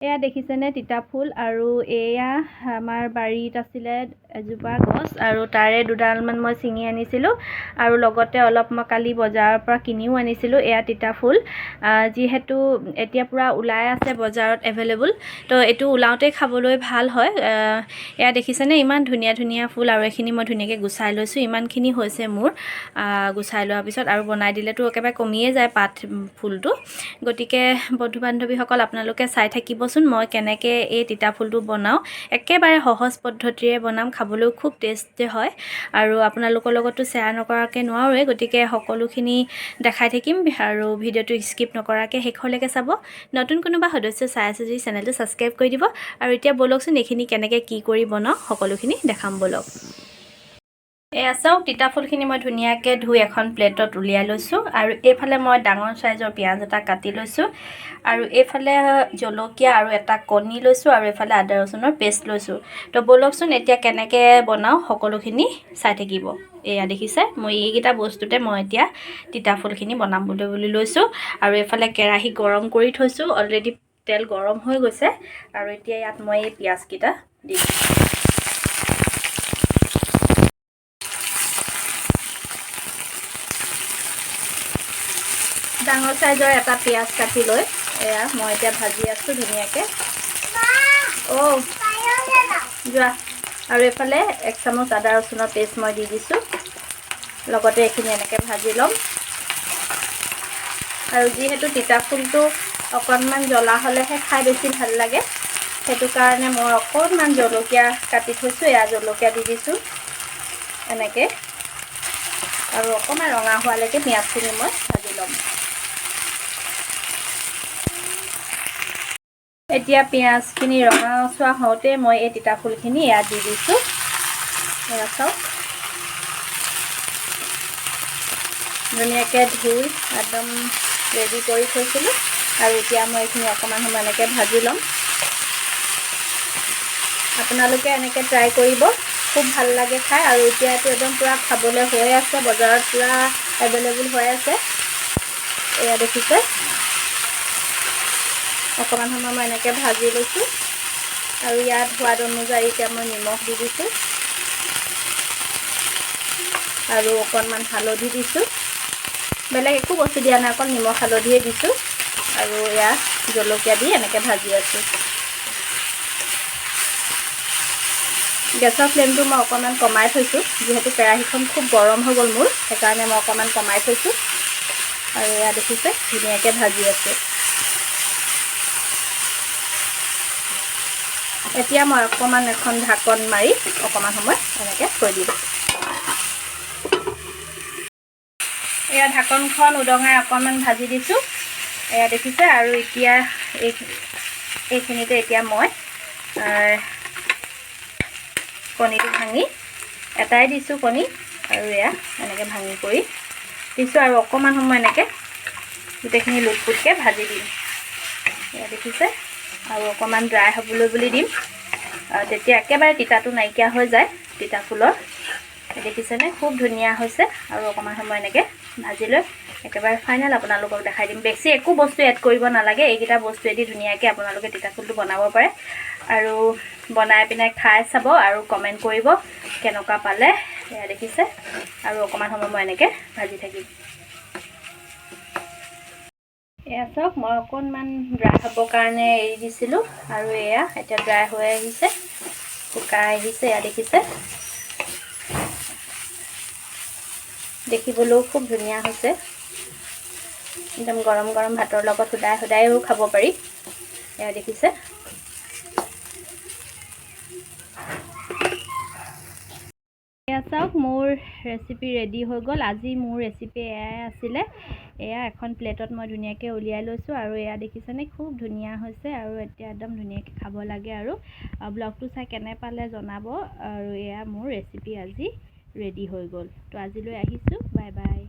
এয়া দেখিছেনে তিতা ফুল আৰু এয়া আমাৰ বাৰীত আছিলে এজোপা গছ আৰু তাৰে দুডালমান মই ছিঙি আনিছিলোঁ আৰু লগতে অলপ মই কালি বজাৰৰ পৰা কিনিও আনিছিলোঁ এয়া তিতা ফুল যিহেতু এতিয়া পুৰা ওলাই আছে বজাৰত এভেইলেবল তো এইটো ওলাওঁতে খাবলৈ ভাল হয় এয়া দেখিছেনে ইমান ধুনীয়া ধুনীয়া ফুল আৰু এইখিনি মই ধুনীয়াকৈ গুচাই লৈছোঁ ইমানখিনি হৈছে মোৰ গুচাই লোৱাৰ পিছত আৰু বনাই দিলেতো একেবাৰে কমিয়ে যায় পাত ফুলটো গতিকে বন্ধু বান্ধৱীসকল আপোনালোকে চাই থাকিব মই কেনেকৈ এই তিতা ফুলটো বনাওঁ একেবাৰে সহজ পদ্ধতিৰে বনাম খাবলৈও খুব টেষ্টি হয় আৰু আপোনালোকৰ লগতো শ্বেয়াৰ নকৰাকৈ নোৱাৰোৱে গতিকে সকলোখিনি দেখাই থাকিম আৰু ভিডিঅ'টো স্কিপ নকৰাকৈ শেষলৈকে চাব নতুন কোনোবা সদস্য চাই আছে যদি চেনেলটো ছাবস্ক্ৰাইব কৰি দিব আৰু এতিয়া ব'লকচোন এইখিনি কেনেকৈ কি কৰি বনাওঁ সকলোখিনি দেখাম ব'লক এয়া চাওক তিতা ফুলখিনি মই ধুনীয়াকৈ ধুই এখন প্লেটত উলিয়াই লৈছোঁ আৰু এইফালে মই ডাঙৰ চাইজৰ পিঁয়াজ এটা কাটি লৈছোঁ আৰু এইফালে জলকীয়া আৰু এটা কণী লৈছোঁ আৰু এইফালে আদা ৰচুনৰ পেষ্ট লৈছোঁ তো ব'লকচোন এতিয়া কেনেকৈ বনাওঁ সকলোখিনি চাই থাকিব এয়া দেখিছে মই এইকেইটা বস্তুতে মই এতিয়া তিতা ফুলখিনি বনাম বুলি লৈছোঁ আৰু এইফালে কেৰাহী গৰম কৰি থৈছোঁ অলৰেডি তেল গৰম হৈ গৈছে আৰু এতিয়া ইয়াত মই এই পিঁয়াজকেইটা দিম ডাঙৰ চাইজৰ এটা পিঁয়াজ কাটি লৈ এয়া মই এতিয়া ভাজি আছোঁ ধুনীয়াকৈ যোৱা আৰু এইফালে 1 চামুচ আদা ৰচুনৰ পেষ্ট মই দি দিছোঁ লগতে এইখিনি এনেকৈ ভাজি ল'ম আৰু যিহেতু তিতা ফুলটো অকণমান জ্বলা হ'লেহে খাই বেছি ভাল লাগে সেইটো কাৰণে মই অকণমান জলকীয়া কাটি থৈছোঁ এয়া জলকীয়া দি দিছোঁ এনেকৈ আৰু অকণমান ৰঙা হোৱালৈকে পিঁয়াজখিনি মই ভাজি ল'ম এতিয়া পিঁয়াজখিনি ৰঙচুৱা হওঁতে মই এই তিতা ফুলখিনি ইয়াত দি দিছোঁ এয়া চাওক ধুনীয়াকৈ ধুই একদম ৰেডি কৰি থৈছিলোঁ আৰু এতিয়া মই এইখিনি অকণমান সময় এনেকৈ ভাজি ল'ম আপোনালোকে এনেকৈ ট্ৰাই কৰিব খুব ভাল লাগে খাই আৰু এতিয়াতো একদম পূৰা খাবলৈ হৈ আছে বজাৰত পূৰা এভেইলেবল হৈ আছে এয়া দেখিছে অকণমান সময় মই এনেকৈ ভাজি লৈছোঁ আৰু ইয়াত সোৱাদ অনুযায়ী এতিয়া মই নিমখ দি দিছোঁ আৰু অকণমান হালধি দিছোঁ বেলেগ একো বস্তু দিয়া নাই অকল নিমখ হালধিয়ে দিছোঁ আৰু এয়া জলকীয়া দি এনেকৈ ভাজি আছোঁ গেছৰ ফ্লেমটো মই অকণমান কমাই থৈছোঁ যিহেতু কেৰাহীখন খুব গৰম হৈ গ'ল মোৰ সেইকাৰণে মই অকণমান কমাই থৈছোঁ আৰু এয়া দেখিছে ধুনীয়াকৈ ভাজি আছোঁ এতিয়া মই অকণমান এখন ঢাকন মাৰি অকণমান সময় এনেকৈ থৈ দিম এয়া ঢাকনখন উদঙাই অকণমান ভাজি দিছোঁ এয়া দেখিছে আৰু এতিয়া এইখিনিতে এতিয়া মই কণীটো ভাঙি এটাই দিছোঁ কণী আৰু এয়া এনেকৈ ভাঙি কৰি দিছোঁ আৰু অকণমান সময় এনেকৈ গোটেইখিনি লুটপুটকৈ ভাজি দিম এয়া দেখিছে আৰু অকণমান ড্ৰাই হ'বলৈ বুলি দিম তেতিয়া একেবাৰে তিতাটো নাইকিয়া হৈ যায় তিতা ফুলৰ দেখিছেনে খুব ধুনীয়া হৈছে আৰু অকণমান সময় এনেকৈ ভাজি লৈ একেবাৰে ফাইনেল আপোনালোকক দেখাই দিম বেছি একো বস্তু এড কৰিব নালাগে এইকেইটা বস্তুৱেদি ধুনীয়াকৈ আপোনালোকে তিতা ফুলটো বনাব পাৰে আৰু বনাই পিনে খাই চাব আৰু কমেণ্ট কৰিব কেনেকুৱা পালে এয়া দেখিছে আৰু অকণমান সময় মই এনেকৈ ভাজি থাকিম এয়া চাওক মই অকণমান ড্ৰাই হ'বৰ কাৰণে এৰি দিছিলোঁ আৰু এয়া এতিয়া ড্ৰাই হৈ আহিছে শুকাই আহিছে এয়া দেখিছে দেখিবলৈও খুব ধুনীয়া হৈছে একদম গৰম গৰম ভাতৰ লগত সদায়ো খাব পাৰি এয়া দেখিছে এয়া চাওক মোৰ ৰেচিপি ৰেডি হৈ গ'ল আজি মোৰ ৰেচিপি এয়াই আছিলে এয়া এখন প্লেটত মই ধুনীয়াকৈ উলিয়াই লৈছোঁ আৰু এয়া দেখিছেনে খুব ধুনীয়া হৈছে আৰু এতিয়া একদম ধুনীয়াকৈ খাব লাগে আৰু ব্লগটো চাই কেনে পালে জনাব আৰু এয়া মোৰ ৰেচিপি আজি ৰেডি হৈ গ'ল তো আজিলৈ আহিছোঁ বাই বাই